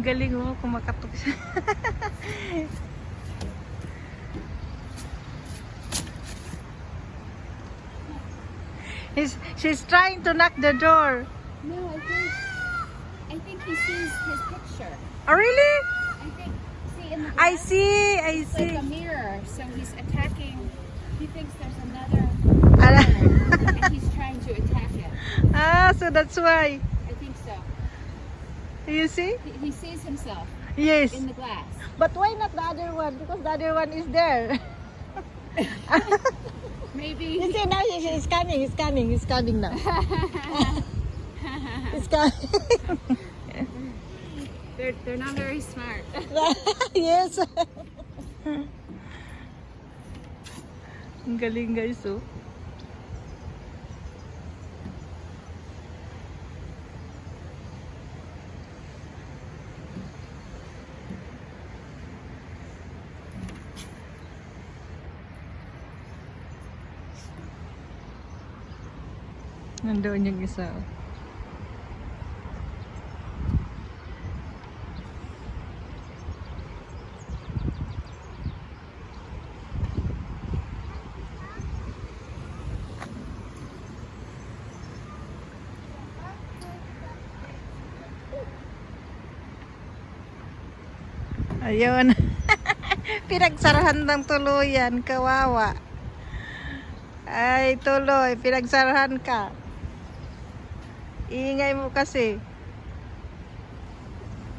Galing mo, kumakatok siya. She's trying to knock the door. No, I think he sees his picture. Oh, really? I think, see in the I glass, see, I it's see. like a mirror, so he's attacking. He thinks there's another Ah, bird, and he's trying to attack it. so that's why. I think so. You see? He sees himself Yes. in the glass. But why not the other one? Because the other one is there. Maybe. You see, now he's coming, he's coming, he's coming now. He's coming. They're not very smart. Yes. Ang galing guys, oh. Nandoon yung isa, oh. Ayun. Pinagsarahan ng tuluyan, kawawa. Ay, tuloy, pinagsarahan ka. Iingay mo kasi.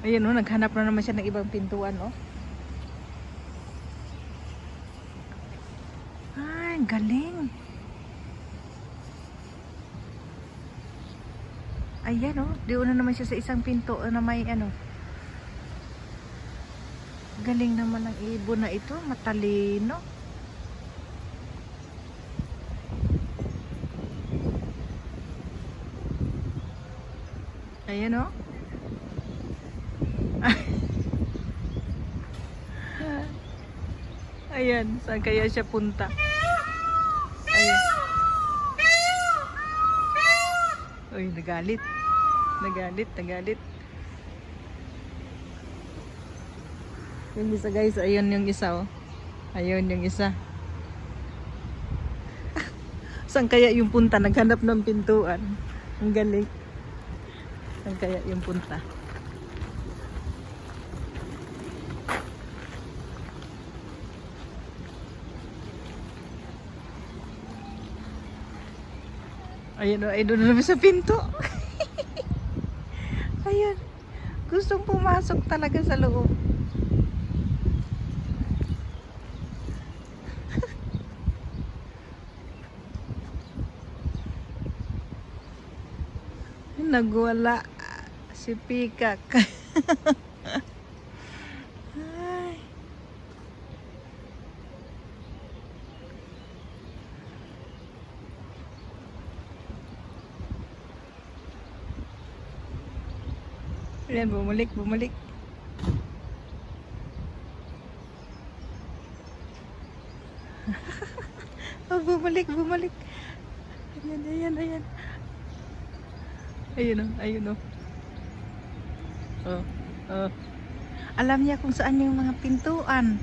Ayun, oh, naghanap na naman siya ng ibang pintuan, oh. Ay, galing. Ayan, oh, diyon na naman siya sa isang pinto na may ano. Galing naman ng ibon na ito, matalino. Ayan, oh. Ayan, saan kaya siya punta? Ayan. Uy, nagalit. Nagalit. Yung isa guys, ayun yung isa, oh. Ayun yung isa. Saan kaya yung punta? Naghanap ng pintuan. Ang galing. Saan kaya yung punta? Ayun, oh, ay doon na naman sa pinto. Ayun. Gustong pumasok talaga sa loob. Nagwala si Pikak. Ay. Ayan, bumalik. Oh, bumalik. Ayan. Ayun, oh. Oh. Alam niya kung saan yung mga pintuan.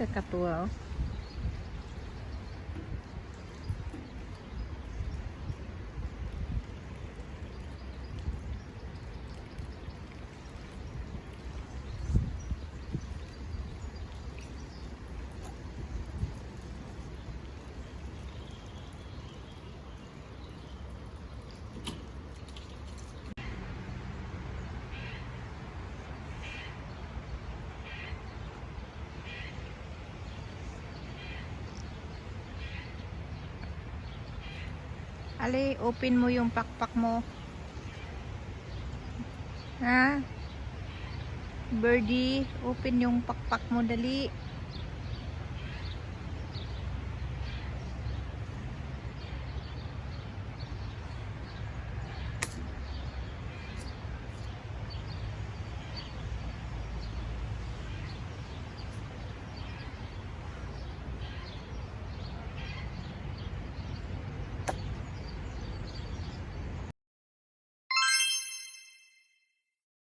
Kakatuwa, oh. Ali, open mo yung pakpak mo. Ha? Birdie, open yung pakpak mo, dali.